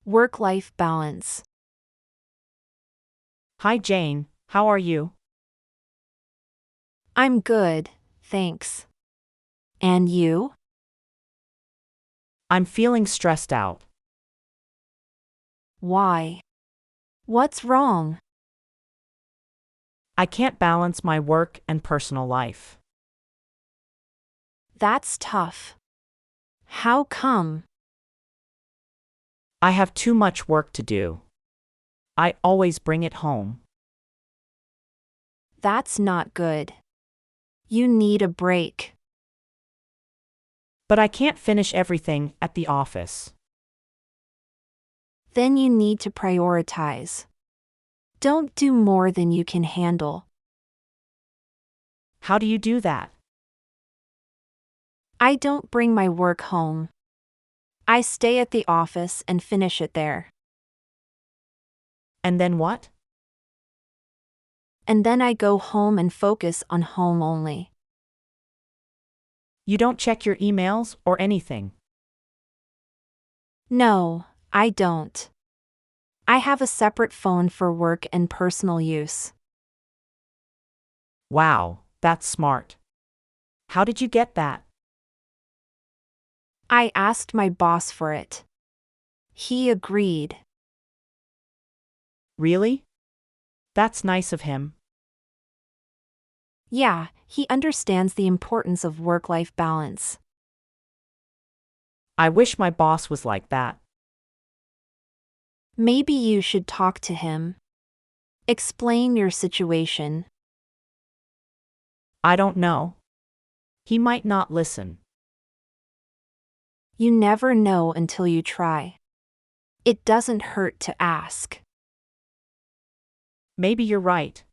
Work-life balance. Hi Jane, how are you? I'm good, thanks. And you? I'm feeling stressed out. Why? What's wrong? I can't balance my work and personal life. That's tough. How come? I have too much work to do. I always bring it home. That's not good. You need a break. But I can't finish everything at the office. Then you need to prioritize. Don't do more than you can handle. How do you do that? I don't bring my work home. I stay at the office and finish it there. And then what? And then I go home and focus on home only. You don't check your emails or anything. No, I don't. I have a separate phone for work and personal use. Wow, that's smart. How did you get that? I asked my boss for it. He agreed. Really? That's nice of him. Yeah, he understands the importance of work-life balance. I wish my boss was like that. Maybe you should talk to him. Explain your situation. I don't know. He might not listen. You never know until you try. It doesn't hurt to ask. Maybe you're right.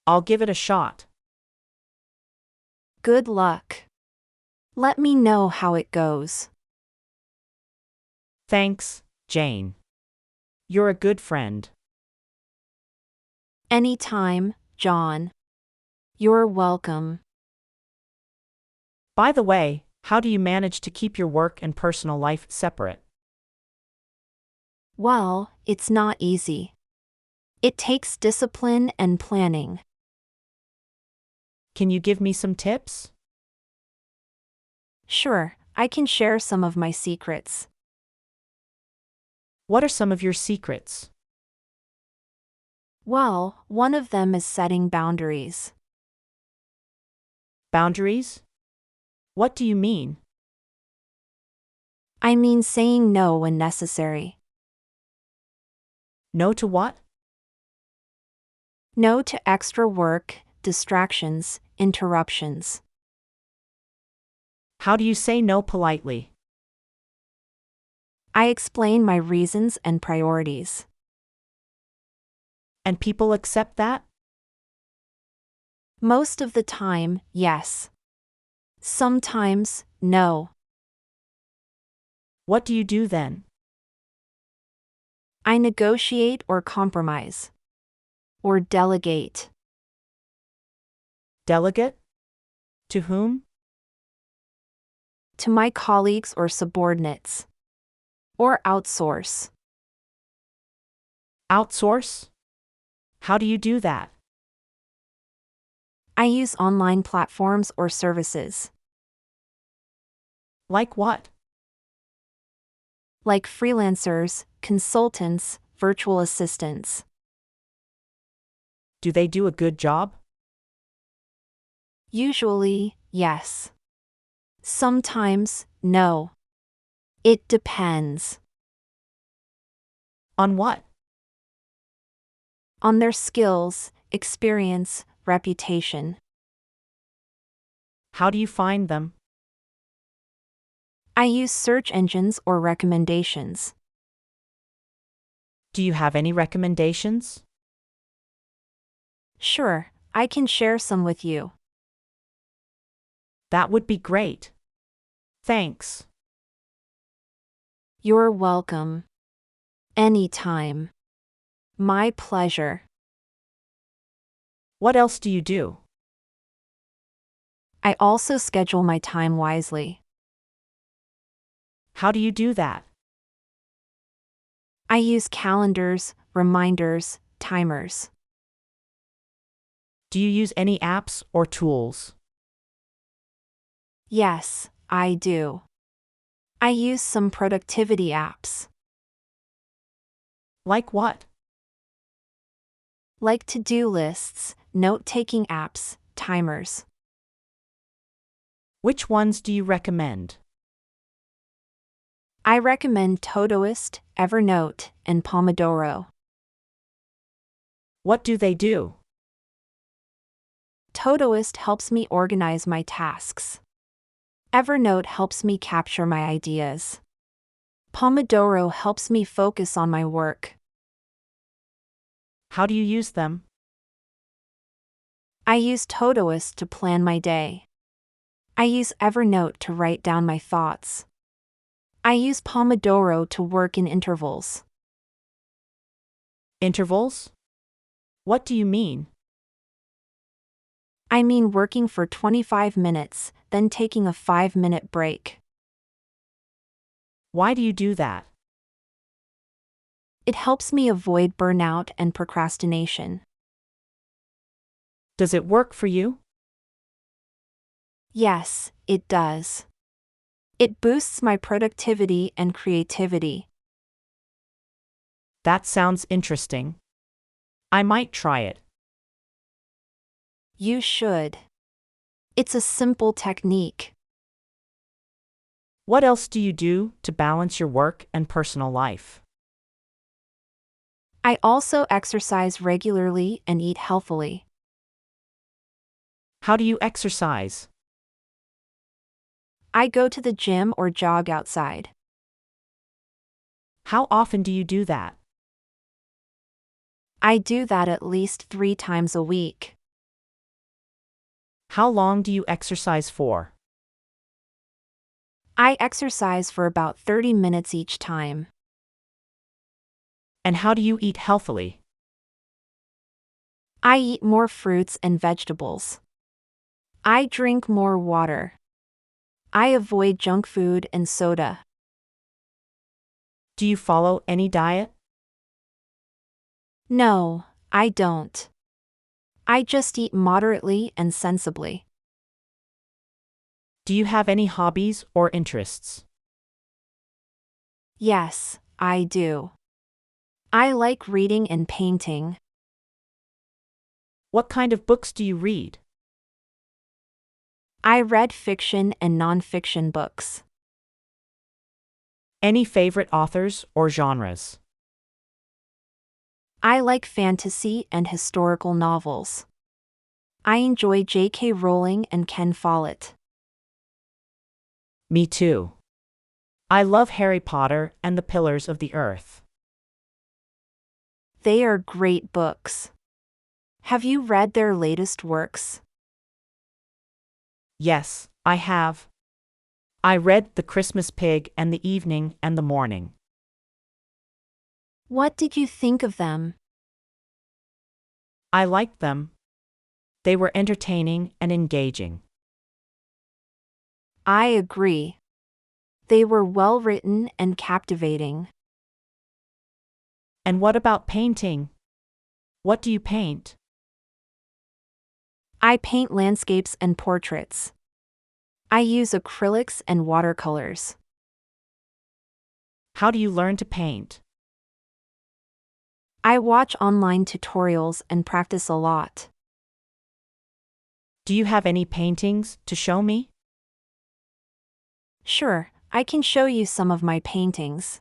I'll give it a shot. Good luck. Let me know how it goes. Thanks, Jane. You're a good friend. Anytime, John. You're welcome. By the way, how do you manage to keep your work and personal life separate? Well, it's not easy. It takes discipline and planning. Can you give me some tips? Sure, I can share some of my secrets. What are some of your secrets? Well, one of them is setting boundaries. Boundaries? What do you mean? I mean saying no when necessary. No to what? No to extra work, distractions, interruptions. How do you say no politely? I explain my reasons and priorities. And people accept that? Most of the time, yes. Sometimes, no. What do you do then? I negotiate or compromise. Or delegate. Delegate? To whom? To my colleagues or subordinates. Or outsource. Outsource? How do you do that? I use online platforms or services. Like what? Like freelancers, consultants, virtual assistants. Do they do a good job? Usually, yes. Sometimes, no. It depends. On what? On their skills, experience, reputation. How do you find them? I use search engines or recommendations. Do you have any recommendations? Sure, I can share some with you. That would be great. Thanks. You're welcome. Anytime. My pleasure. What else do you do? I also schedule my time wisely. How do you do that? I use calendars, reminders, timers. Do you use any apps or tools? Yes, I do. I use some productivity apps, Like what? like to-do lists, note-taking apps, timers. Which ones do you recommend? I recommend Todoist, Evernote, and Pomodoro. What do they do? Todoist helps me organize my tasks. Evernote helps me capture my ideas. Pomodoro helps me focus on my work. How do you use them? I use Todoist to plan my day. I use Evernote to write down my thoughts. I use Pomodoro to work in intervals. Intervals? What do you mean? I mean working for 25 minutes, then taking a 5-minute break. Why do you do that? It helps me avoid burnout and procrastination. Does it work for you? Yes, it does. It boosts my productivity and creativity. That sounds interesting. I might try it. You should. It's a simple technique. What else do you do to balance your work and personal life? I also exercise regularly and eat healthily. How do you exercise? I go to the gym or jog outside. How often do you do that? I do that at least 3 times a week. How long do you exercise for? I exercise for about 30 minutes each time. And how do you eat healthily? I eat more fruits and vegetables. I drink more water. I avoid junk food and soda. Do you follow any diet? No, I don't. I just eat moderately and sensibly. Do you have any hobbies or interests? Yes, I do. I like reading and painting. What kind of books do you read? I read fiction and nonfiction books. Any favorite authors or genres? I like fantasy and historical novels. I enjoy J.K. Rowling and Ken Follett. Me too. I love Harry Potter and the Pillars of the Earth. They are great books. Have you read their latest works? Yes, I have. I read The Christmas Pig and The Evening and the Morning. What did you think of them? I liked them. They were entertaining and engaging. I agree. They were well written and captivating. And what about painting? What do you paint? I paint landscapes and portraits. I use acrylics and watercolors. How do you learn to paint? I watch online tutorials and practice a lot. Do you have any paintings to show me? Sure, I can show you some of my paintings.